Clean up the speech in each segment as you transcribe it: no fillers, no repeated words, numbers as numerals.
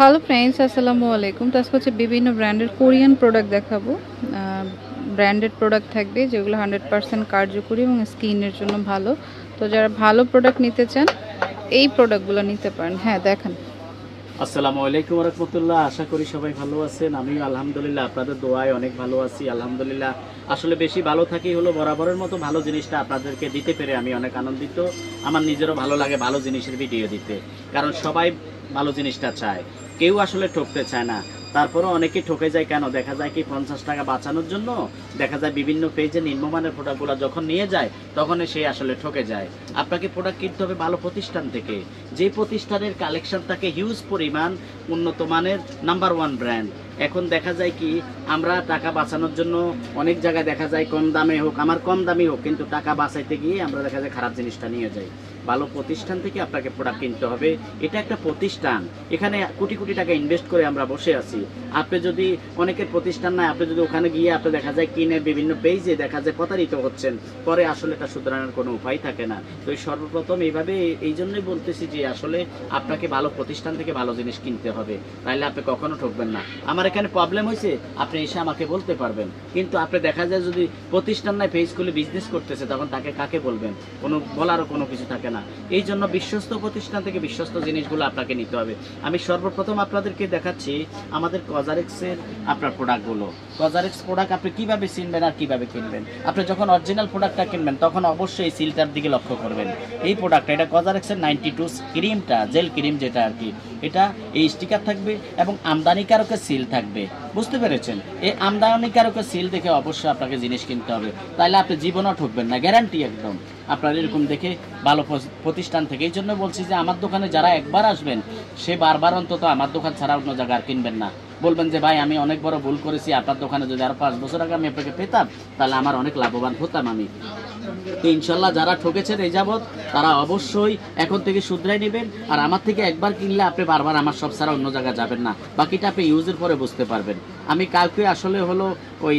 Hello friends, আসসালামু আলাইকুম। তো আজকে হচ্ছে বিভিন্ন ব্র্যান্ডের কোরিয়ান প্রোডাক্ট দেখাবো। ব্র্যান্ডেড প্রোডাক্ট থাকবে যেগুলো 100% কার্যকরী এবং স্কিনের জন্য ভালো। তো যারা ভালো প্রোডাক্ট নিতে চান এই প্রোডাক্টগুলো নিতে পারেন। হ্যাঁ, দেখেন। আসসালামু আলাইকুম রাহমাতুল্লাহ। আশা করি সবাই ভালো আছেন। আমিও আলহামদুলিল্লাহ আপনাদের দোয়ায় অনেক ভালো আছি আলহামদুলিল্লাহ। আসলে বেশি ভালো থাকি হলো বরাবরের মতো ভালো জিনিসটা আপনাদেরকে দিতে পেরে আমি অনেক আনন্দিত। আমার নিজেরও ভালো লাগে ভালো জিনিসের ভিডিও দিতে, কারণ সবাই ভালো জিনিসটা চায়, কেউ আসলে ঠকতে চায় না। তারপরেও অনেকে ঠকে যায় কেন? দেখা যায় কি 50 টাকা বাঁচানোর জন্য দেখা যায় বিভিন্ন পেজে নিম্নমানের প্রোডাক্টগুলো যখন নিয়ে যায় তখন সে আসলে ঠকে যায়। আপনাকে প্রোডাক্ট কিনতে হবে ভালো প্রতিষ্ঠান থেকে, যে প্রতিষ্ঠানের কালেকশন থাকে হিউজ পরিমাণ, উন্নত মানের, নাম্বার ওয়ান ব্র্যান্ড। এখন দেখা যায় কি আমরা টাকা বাঁচানোর জন্য অনেক জায়গায় দেখা যায় কম দামে হোক, আমার কম দামি হোক, কিন্তু টাকা বাঁচাইতে গিয়ে আমরা দেখা যায় খারাপ জিনিসটা নিয়ে যাই। ভালো প্রতিষ্ঠান থেকে আপনাকে প্রোডাক্ট কিনতে হবে। এটা একটা প্রতিষ্ঠান, এখানে কোটি কোটি টাকা ইনভেস্ট করে আমরা বসে আছি। আপনি যদি অনেকের প্রতিষ্ঠান নাই, আপনি যদি ওখানে গিয়ে আপনি দেখা যায় কিনে বিভিন্ন পেজে দেখা যায় প্রতারিত হচ্ছেন, পরে আসলে এটা শুধরানোর কোনো উপায় থাকে না। তো সর্বপ্রথম এইভাবে এই জন্যই বলতেছি যে আসলে আপনাকে ভালো প্রতিষ্ঠান থেকে ভালো জিনিস কিনতে হবে, তাইলে আপনি কখনো ঠকবেন না। আমার এখানে প্রবলেম হয়েছে আপনি এসে আমাকে বলতে পারবেন, কিন্তু আপনি দেখা যায় যদি প্রতিষ্ঠান নাই পেজ খুলে বিজনেস করতেছে তখন তাকে কাকে বলবেন? কোনো বলারও কোনো কিছু থাকে না। এই জন্য বিশ্বস্ত প্রতিষ্ঠান থেকে বিশ্বস্ত জিনিসগুলো আপনাকে নিতে হবে। আমি সর্বপ্রথম আপনাদেরকে দেখাচ্ছি আমাদের কজারেক্সের আপনার প্রোডাক্টগুলো। কজারেক্স প্রোডাক্ট আপনি কিভাবে চিনবেন আর কিভাবে কিনবেন? আপনি যখন অরিজিনাল প্রোডাক্টটা কিনবেন তখন অবশ্যই সিলটার দিকে লক্ষ্য করবেন। এই প্রোডাক্টটা, এটা কজারেক্সের 92 ক্রিমটা, জেল ক্রিম যেটা আর কি, এটা এই স্টিকার থাকবে এবং আমদানিকারকের সিল থাকবে। বুঝতে পেরেছেন? এই আমদানিকারকের সিল দেখে অবশ্যই আপনাকে জিনিস কিনতে হবে, তাইলে আপনি জীবনও ঠকবেন না, গ্যারান্টি একদম। আপনার এরকম দেখে ভালো প্রতিষ্ঠান থেকে। এই জন্য বলছি যে আমার দোকানে যারা একবার আসবেন সে বারবার অন্তত আমার দোকান ছাড়া অন্য জায়গায় আর কিনবেন না। বলবেন যে ভাই আমি অনেক বড় ভুল করেছি, আপনার দোকানে যদি আরো 5 বছর আগে আমি আপনাকে পেতাম তাহলে আমার অনেক লাভবান হতাম আমি। তো ইনশাল্লাহ যারা ঠকেছেন এই যাবৎ তারা অবশ্যই এখন থেকে শুধরাই নেবেন। আর আমার থেকে একবার কিনলে আপনি বারবার আমার সব ছাড়া অন্য জায়গায় যাবেন না, বাকিটা আপনি ইউজের পরে বুঝতে পারবেন। আমি কাউকে আসলে হলো ওই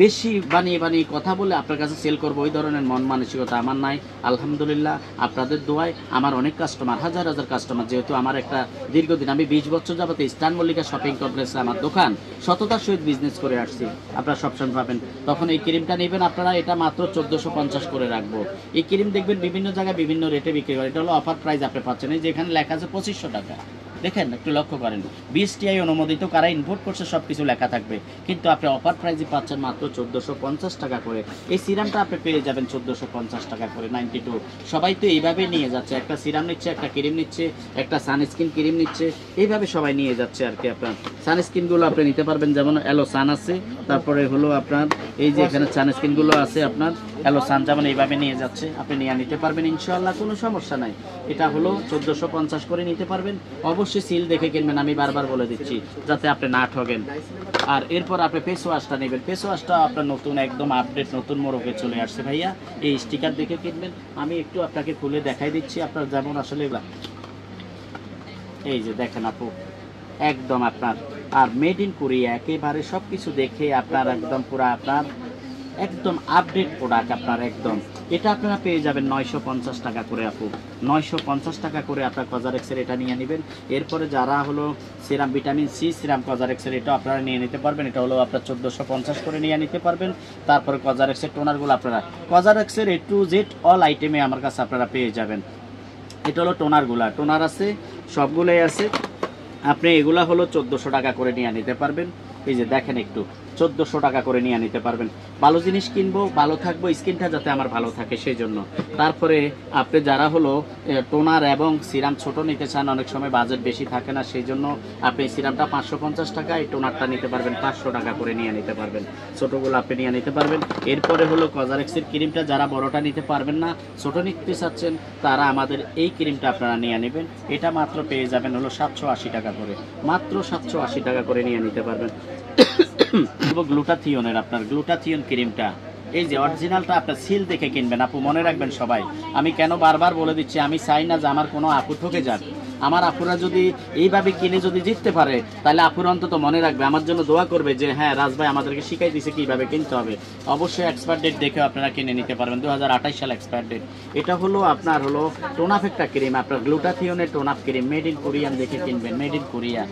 বেশি বানিয়ে বানিয়ে কথা বলে আপনার কাছে সেল করবো ওই ধরনের মন মানসিকতা আমার নাই। আলহামদুলিল্লাহ আপনাদের দোয়ায় আমার অনেক কাস্টমার, হাজার হাজার কাস্টমার, যেহেতু আমার একটা দীর্ঘদিন, আমি 20 বছর যাবত ইস্টার্ন মল্লিকা শপিং কমপ্লেক্সে আমার দোকান, সততার সহিত বিজনেস করে আসছি। আপনারা সবসময় পাবেন। তখন এই ক্রিমটা নেবেন আপনারা, এটা মাত্র 1450 করে রাখবো। এই ক্রিম দেখবেন বিভিন্ন জায়গায় বিভিন্ন রেটে বিক্রি করে, এটা হলো অফার প্রাইস আপনি পাচ্ছেন। এই যে এখানে লেখা আছে 2500 টাকা, দেখেন একটু লক্ষ্য করেন, 20 অনুমোদিত, কারা ইম্পোর্ট করছে সব কিছু লেখা থাকবে, কিন্তু আপনি অফার প্রাইসে পাচ্ছেন মাত্র 1450 টাকা করে। এই সিরামটা আপনি পেয়ে যাবেন 1450 টাকা করে, 92। সবাই তো এইভাবেই নিয়ে যাচ্ছে, একটা সিরাম নিচ্ছে, একটা ক্রিম নিচ্ছে, একটা সানস্ক্রিন ক্রিম নিচ্ছে, এইভাবে সবাই নিয়ে যাচ্ছে আর কি। আপনার সানস্ক্রিনগুলো আপনি নিতে পারবেন, যেমন অ্যালো সান আছে, তারপরে হলো আপনার এই যে এখানে সানস্ক্রিনগুলো আছে আপনার অ্যালো সান, যেমন এইভাবে নিয়ে যাচ্ছে, আপনি নিয়ে নিতে পারবেন ইনশাআল্লাহ, কোনো সমস্যা নাই। এটা হলো 1450 করে নিতে পারবেন। অবশ্যই সিল দেখে কিনবেন, আমি বারবার বলে দিচ্ছি, যাতে আপনি না ঠকেন। আর এরপর আপনি ফেস ওয়াশটা নেবেন। ফেস ওয়াশটা আপনার নতুন, একদম আপডেট, নতুন মোড়কে চলে আসছে ভাইয়া। এই স্টিকার দেখে কিনবেন। আমি একটু আপনাকে খুলে দেখাই দিচ্ছি, আপনার যেমন আসলে এই যে দেখেন আপু, একদম আপনার আর মেড ইন কোরিয়া একেবারে সব কিছু দেখে আপনার একদম পুরো আপনার একদম আপডেট প্রোডাক্ট আপনার একদম। এটা আপনারা পেয়ে যাবেন 950 টাকা করে আপু, 950 টাকা করে আপনার কজারেক্সের এটা নিয়ে নেবেন। এরপরে যারা হলো সিরাম, ভিটামিন সি সিরাম কজারেক্সের, এটা আপনারা নিয়ে নিতে পারবেন, এটা হলো আপনার 1450 করে নিয়ে নিতে পারবেন। তারপরে কজারেক্সের টোনারগুলো আপনারা কজারেক্সের A to Z অল আইটেমে আমার কাছে আপনারা পেয়ে যাবেন। এটা হলো টোনারগুলা, টোনার আছে, সবগুলোই আছে। আপনি এগুলা হলো 1400 টাকা করে নিয়ে নিতে পারবেন। এই যে দেখেন একটু 1400 টাকা করে নিয়ে নিতে পারবেন। ভালো জিনিস কিনবো, ভালো থাকবো, স্কিনটা যাতে আমার ভালো থাকে সেই জন্য। তারপরে আপনি যারা হলো টোনার এবং সিরাম ছোট নিতে চান, অনেক সময় বাজেট বেশি থাকে না, সেই জন্য আপনি সিরামটা 550 টাকা, এই টোনারটা নিতে পারবেন 500 টাকা করে নিয়ে নিতে পারবেন। ছোটোগুলো আপনি নিয়ে নিতে পারবেন। এরপরে হলো কজারেক্সের ক্রিমটা, যারা বড়টা নিতে পারবেন না, ছোট নিতে চাচ্ছেন, তারা আমাদের এই ক্রিমটা আপনারা নিয়ে নেবেন। এটা মাত্র পেয়ে যাবেন হলো 780 টাকা করে, মাত্র 780 টাকা করে নিয়ে নিতে পারবেন। গ্লুটাথিয়নের আপনার গ্লুটাথিয়ন ক্রিমটা, এই যে অরিজিনালটা আপনার সিল দেখে কিনবেন আপু, মনে রাখবেন সবাই। আমি কেন বারবার বলে দিচ্ছি, আমি চাই না যে আমার কোনো আপু ঠকে যাক। আমার আপুরা যদি এইভাবে কিনে যদি জিততে পারে, তাহলে আপুরা অন্তত মনে রাখবে, আমার জন্য দোয়া করবে যে হ্যাঁ রাজ ভাই আমাদেরকে শিখাই দিয়েছে কিভাবে কিনতে হবে। অবশ্যই এক্সপায়ার ডেট দেখে আপনারা কিনে নিতে পারবেন, 2028 সাল এক্সপায়ার ডেট। এটা হলো আপনার হলো টোনাফ একটা ক্রিম, আপনার গ্লুটাথিয়নের টোনাফ ক্রিম, মেড ইন কোরিয়ান দেখে কিনবেন, মেড ইন কোরিয়া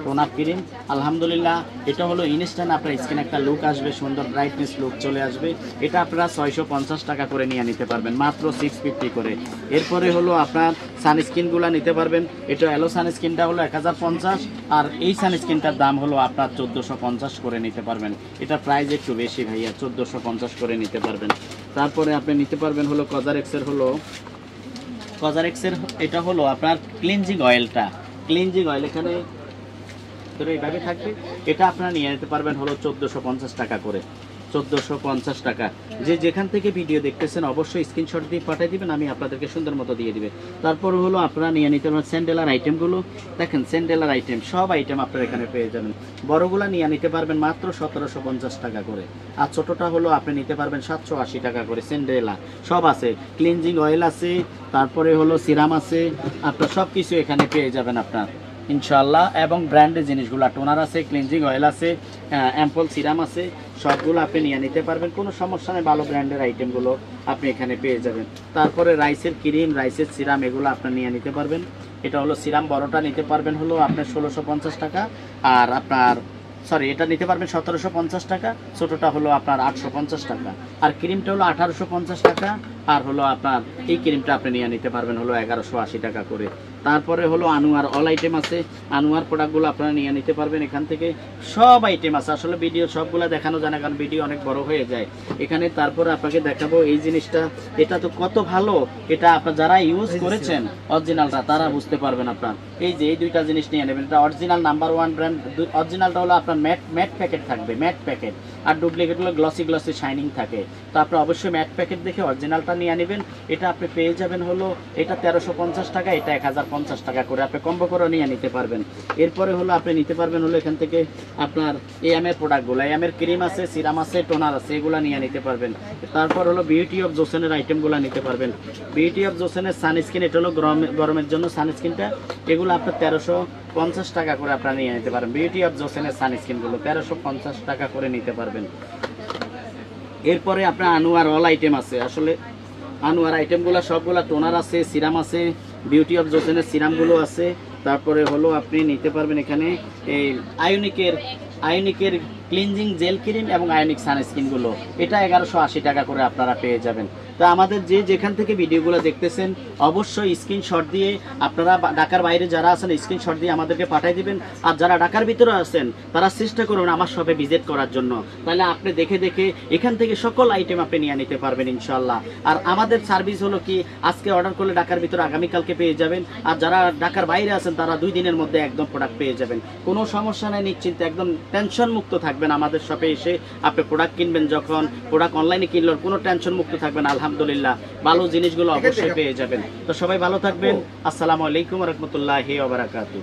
টোনাফ ক্রিম। আলহামদুলিল্লাহ এটা হলো ইনস্ট্যান্ট, আপনার স্কিন একটা লুক আসবে, সুন্দর ব্রাইটনেস লুক চলে আসবে। এটা আপনারা 650 টাকা করে নিয়ে নিতে পারবেন, মাত্র 650 করে। এরপরে হলো আপনার সানস্ক্রিনগুলো নিতে পারবেন। এটা এলো সানস্ক্রিনটা হলো 1050, আর এই সানস্ক্রিনটার দাম হলো আপনার 1450 করে নিতে পারবেন। এটা প্রাইস একটু বেশি ভাইয়া, 1450 করে নিতে পারবেন। তারপরে আপনি নিতে পারবেন হলো কজারেক্সের এটা হলো আপনার ক্লিনজিং অয়েলটা, ক্লিনজিং অয়েল এখানে ধরে এইভাবে থাকবে। এটা আপনারা নিয়ে নিতে পারবেন হলো 1450 টাকা করে, 1450 টাকা। যে যেখান থেকে ভিডিও দেখতেছেন অবশ্যই স্ক্রিনশট দিয়ে পাঠিয়ে দিবেন, আমি আপনাদেরকে সুন্দর মতো দিয়ে দিবে। তারপর হলো আপনারা নিয়ে নিতে পারবেন স্যান্ডেলার আইটেমগুলো। দেখেন স্যান্ডেলার আইটেম, সব আইটেম আপনারা এখানে পেয়ে যাবেন। বড়গুলা নিয়ে নিতে পারবেন মাত্র 1750 টাকা করে, আর ছোটটা হলো আপনি নিতে পারবেন 780 টাকা করে। স্যান্ডেলা সব আছে, ক্লিনজিং অয়েল আছে, তারপরে হলো সিরাম আছে, আপনার সব কিছু এখানে পেয়ে যাবেন আপনার ইনশাআল্লাহ। এবং ব্র্যান্ডের জিনিসগুলো, টোনার আছে, ক্লিনজিং অয়েল আছে, অ্যাম্পল সিরাম আছে, সবগুলো আপনি নিয়ে নিতে পারবেন, কোনো সমস্যা নেই। ভালো ব্র্যান্ডের আইটেমগুলো আপনি এখানে পেয়ে যাবেন। তারপরে রাইসের ক্রিম, রাইসের সিরাম, এগুলো আপনি নিয়ে নিতে পারবেন। এটা হলো সিরাম, বড়টা নিতে পারবেন হলো আপনার 1650 টাকা, আর আপনার এটা নিতে পারবেন 1750 টাকা, ছোটটা হলো আপনার 850 টাকা, আর ক্রিমটা হলো 1850 টাকা, আর হলো আপনার এই ক্রিমটা আপনি নিয়ে নিতে পারবেন হলো 1180 টাকা করে। তারপরে হলো আনোয়ার অল আইটেম আছে, আনোয়ার প্রোডাক্টগুলো আপনারা নিয়ে নিতে পারবেন এখান থেকে, সব আইটেম আছে। আসলে ভিডিও সবগুলো দেখানো যায় না, কারণ ভিডিও অনেক বড় হয়ে যায় এখানে। তারপরে আপনাকে দেখাবো এই জিনিসটা, এটা তো কত ভালো, এটা আপনার যারা ইউজ করেছেন অরিজিনালটা তারা বুঝতে পারবেন। আপনার এই যে এই দুইটা জিনিস নিয়ে নেবেন, এটা অরিজিনাল নাম্বার 1 ব্র্যান্ড। অরিজিনালটা হলো আপনার ম্যাট প্যাকেট থাকবে, ম্যাট প্যাকেট, আর ডুপ্লিকেট হলো গ্লসি শাইনিং থাকে। তো আপনি অবশ্যই ম্যাট প্যাকেট দেখে অরিজিনালটা নিয়ে নেবেন। এটা আপনি পেয়ে যাবেন হলো এটা 1350 টাকা, এটা 1050 টাকা করে, আপনি কম্বো করে নিয়ে নিতে পারবেন। এরপরে হলো আপনি নিতে পারবেন হলো এখান থেকে আপনার এএমের প্রোডাক্টগুলো, এএমের ক্রিম আছে, সিরাম আছে, টোনার আছে, এগুলো নিয়ে নিতে পারবেন। তারপর হলো বিউটি অফ জোসেনের আইটেমগুলো নিতে পারবেন। বিউটি অফ জোসেনের সানস্ক্রিন, এটা হলো গরমের জন্য সানস্ক্রিনটা, এগুলো আপনার 1350 টাকা করে আপনারা নিয়ে নিতে পারেন। বিউটি অফ জোসেনের সানস্ক্রিনগুলো 1350 টাকা করে নিতে পারবেন। এরপরে আপনার আনোয়ার অল আইটেম আছে। আসলে আনোয়ার আইটেমগুলো সবগুলো টোনার আছে, সিরাম আছে, বিউটি অফ জোসেনের সিরামগুলো আছে। তারপরে হলো আপনি নিতে পারবেন এখানে এই আয়োনিকের ক্লিনজিং জেল ক্রিম এবং আয়োনিক সানস্ক্রিনগুলো, এটা 1180 টাকা করে আপনারা পেয়ে যাবেন। তো আমাদের যে যেখান থেকে ভিডিওগুলো দেখতেছেন অবশ্যই স্ক্রিনশট দিয়ে, আপনারা ঢাকার বাইরে যারা আছেন স্ক্রিনশট দিয়ে আমাদেরকে পাঠিয়ে দিবেন, আর যারা ঢাকার ভিতরে আছেন তারা চেষ্টা করুন আমার শপে ভিজিট করার জন্য, তাহলে আপনি দেখে দেখে এখান থেকে সকল আইটেম আপনি নিয়ে নিতে পারবেন ইনশাল্লাহ। আর আমাদের সার্ভিস হলো কি, আজকে অর্ডার করলে ঢাকার ভিতরে আগামীকালকে পেয়ে যাবেন, আর যারা ঢাকার বাইরে আছেন তারা 2 দিনের মধ্যে একদম প্রোডাক্ট পেয়ে যাবেন। কোনো সমস্যা নেই, নিশ্চিন্তে একদম টেনশন মুক্ত থাকবেন। আমাদের শপে এসে আপনি প্রোডাক্ট কিনবেন, যখন প্রোডাক্ট অনলাইনে কিনলেন কোনো টেনশন মুক্ত থাকবেন। আলহামদুলিল্লাহ ভালো জিনিসগুলো অবশ্যই পেয়ে যাবেন। তো সবাই ভালো থাকবেন। আসসালামু আলাইকুম ওয়া রাহমাতুল্লাহি ওয়া বারাকাতুহু।